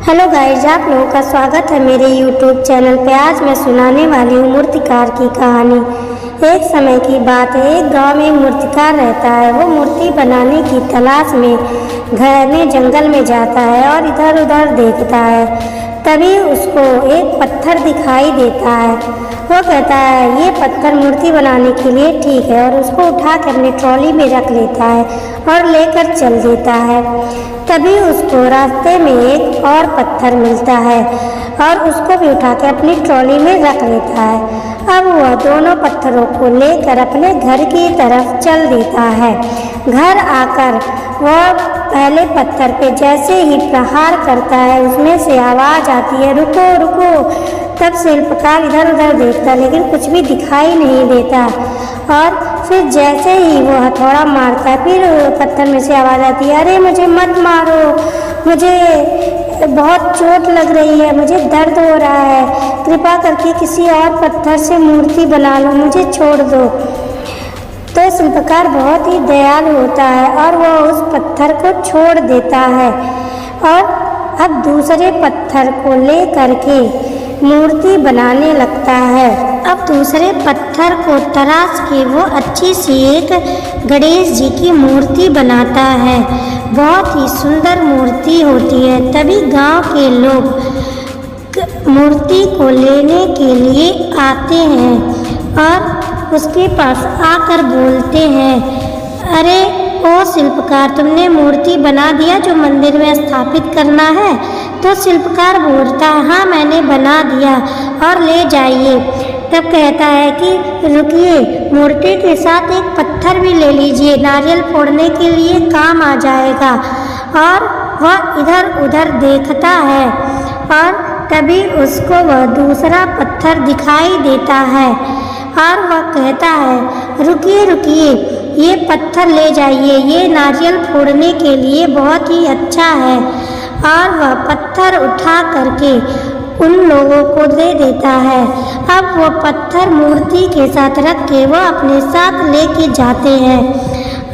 Hello guys, आप लोगों का स्वागत है मेरे यूट्यूब चैनल पे। आज मैं सुनाने वाली हूँ मूर्तिकार की कहानी। एक समय की बात है, एक गांव में एक मूर्तिकार रहता है। वो मूर्ति बनाने की तलाश में घने जंगल में जाता है और इधर उधर देखता है। तभी उसको एक पत्थर दिखाई देता है। वो कहता है ये पत्थर मूर्ति बनाने के लिए ठीक है, और उसको उठा कर अपनी ट्रॉली में रख लेता है और लेकर चल देता है। तभी उसको रास्ते में एक और पत्थर मिलता है और उसको भी उठा के अपनी ट्रॉली में रख लेता है। अब वह दोनों पत्थरों को लेकर अपने घर की तरफ चल देता है। घर आकर वह पहले पत्थर पे जैसे ही प्रहार करता है, उसमें से आवाज़ आती है, रुको रुको। तब शिल्पकार इधर उधर देखता, लेकिन कुछ भी दिखाई नहीं देता। और फिर जैसे ही वो हथौड़ा मारता है, फिर पत्थर में से आवाज़ आती है, अरे मुझे मत मारो, मुझे बहुत चोट लग रही है, मुझे दर्द हो रहा है, कृपा करके किसी और पत्थर से मूर्ति बना लो, मुझे छोड़ दो। तो शिल्पकार बहुत ही दयालु होता है और वह उस पत्थर को छोड़ देता है और अब दूसरे पत्थर को ले करके मूर्ति बनाने लगता है। अब दूसरे पत्थर को तराश के वो अच्छी सी एक गणेश जी की मूर्ति बनाता है। बहुत ही सुंदर मूर्ति होती है। तभी गांव के लोग मूर्ति को लेने के लिए आते हैं और उसके पास आकर बोलते हैं, अरे ओ शिल्पकार, तुमने मूर्ति बना दिया जो मंदिर में स्थापित करना है? तो शिल्पकार बोलता है, हाँ मैंने बना दिया और ले जाइए। तब कहता है कि रुकिए, मूर्ति के साथ एक पत्थर भी ले लीजिए, नारियल फोड़ने के लिए काम आ जाएगा। और वह इधर उधर देखता है और तभी उसको वह दूसरा पत्थर दिखाई देता है और वह कहता है, रुकिए रुकिए, ये पत्थर ले जाइए, ये नारियल फोड़ने के लिए बहुत ही अच्छा है। और वह पत्थर उठा करके उन लोगों को दे देता है। अब वो पत्थर मूर्ति के साथ रख के वो अपने साथ लेके जाते हैं।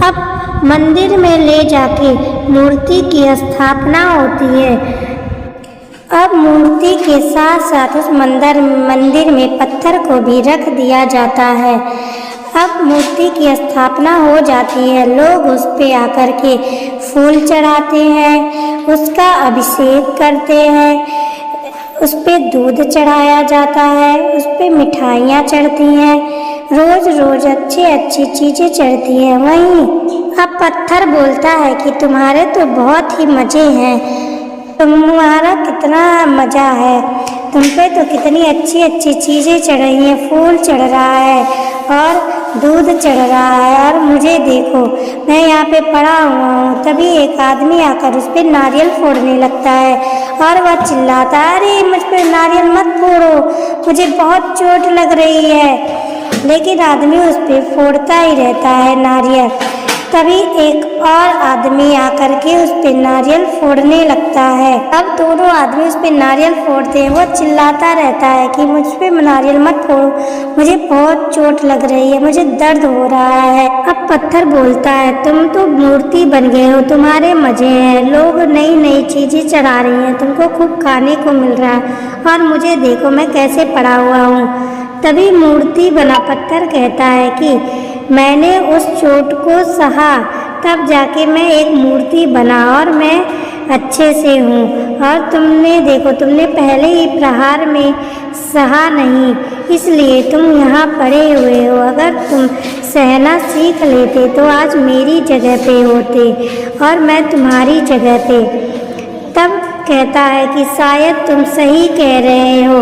अब मंदिर में ले जाके मूर्ति की स्थापना होती है। अब मूर्ति के साथ साथ उस मंदिर में पत्थर को भी रख दिया जाता है। अब मूर्ति की स्थापना हो जाती है। लोग उस पे आकर के फूल चढ़ाते हैं, उसका अभिषेक करते हैं, उस पे दूध चढ़ाया जाता है, उस पे मिठाइयाँ चढ़ती हैं, रोज रोज अच्छी चीज़ें चढ़ती हैं। वहीं अब पत्थर बोलता है कि तुम्हारे तो बहुत ही मज़े हैं, तुम्हारा कितना मज़ा है, तुम पे तो कितनी अच्छी चीज़ें चढ़ रही हैं, फूल चढ़ रहा है और दूध चढ़ रहा है, और मुझे देखो मैं यहाँ पे पड़ा हुआ हूँ। तभी एक आदमी आकर उस पर नारियल फोड़ने लगता है और वह चिल्लाता है, अरे मुझ पर नारियल मत फोड़ो, मुझे बहुत चोट लग रही है। लेकिन आदमी उस पर फोड़ता ही रहता है नारियल। तभी एक और आदमी आकर के उस पे नारियल फोड़ने लगता है। अब दोनों आदमी उस पे नारियल फोड़ते हैं। वो चिल्लाता रहता है कि मुझ पे नारियल मत फोड़ो, मुझे बहुत चोट लग रही है, मुझे दर्द हो रहा है। अब पत्थर बोलता है, तुम तो मूर्ति बन गए हो, तुम्हारे मजे हैं, लोग नई चीज़ें चढ़ा रही हैं, तुमको खूब खाने को मिल रहा है, और मुझे देखो मैं कैसे पड़ा हुआ हूँ। तभी मूर्ति बना पत्थर कहता है कि मैंने उस चोट को सहा, तब जाके मैं एक मूर्ति बना और मैं अच्छे से हूँ, और तुमने देखो तुमने पहले ही प्रहार में सहा नहीं, इसलिए तुम यहाँ पड़े हुए हो। अगर तुम सहना सीख लेते तो आज मेरी जगह पे होते और मैं तुम्हारी जगह पे। तब कहता है कि शायद तुम सही कह रहे हो,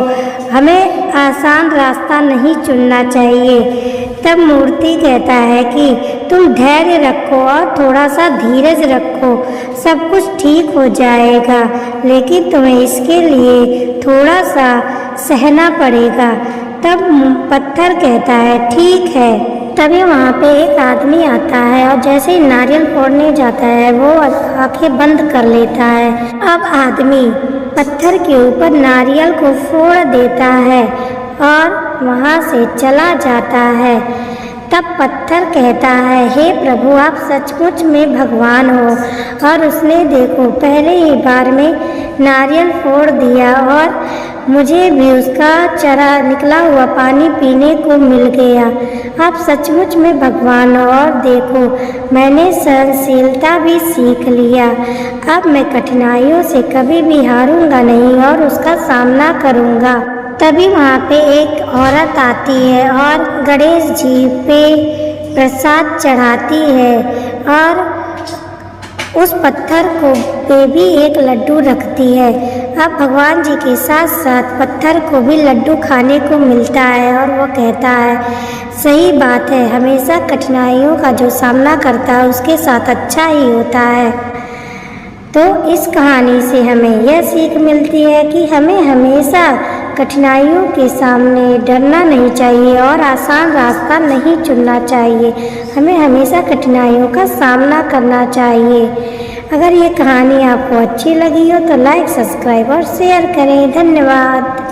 हमें आसान रास्ता नहीं चुनना चाहिए। तब मूर्ति कहता है कि तुम धैर्य रखो और थोड़ा सा धीरज रखो, सब कुछ ठीक हो जाएगा, लेकिन तुम्हें इसके लिए थोड़ा सा सहना पड़ेगा। तब पत्थर कहता है ठीक है। तभी वहाँ पे एक आदमी आता है और जैसे ही नारियल फोड़ने जाता है वो आंखें बंद कर लेता है। अब आदमी पत्थर के ऊपर नारियल को फोड़ देता है और वहाँ से चला जाता है। तब पत्थर कहता है, हे प्रभु आप सचमुच में भगवान हो। और उसने देखो पहले ही बार में नारियल फोड़ दिया और मुझे भी उसका चरा निकला हुआ पानी पीने को मिल गया। अब सचमुच में भगवान, और देखो मैंने सहनशीलता भी सीख लिया। अब मैं कठिनाइयों से कभी भी हारूंगा नहीं और उसका सामना करूंगा। तभी वहाँ पे एक औरत आती है और गणेश जी पे प्रसाद चढ़ाती है और उस पत्थर को पे भी एक लड्डू रखती है। अब भगवान जी के साथ साथ पत्थर को भी लड्डू खाने को मिलता है और वो कहता है सही बात है, हमेशा कठिनाइयों का जो सामना करता है उसके साथ अच्छा ही होता है। तो इस कहानी से हमें यह सीख मिलती है कि हमें हमेशा कठिनाइयों के सामने डरना नहीं चाहिए और आसान रास्ता नहीं चुनना चाहिए। हमें हमेशा कठिनाइयों का सामना करना चाहिए। अगर ये कहानी आपको अच्छी लगी हो तो लाइक, सब्सक्राइब और शेयर करें। धन्यवाद।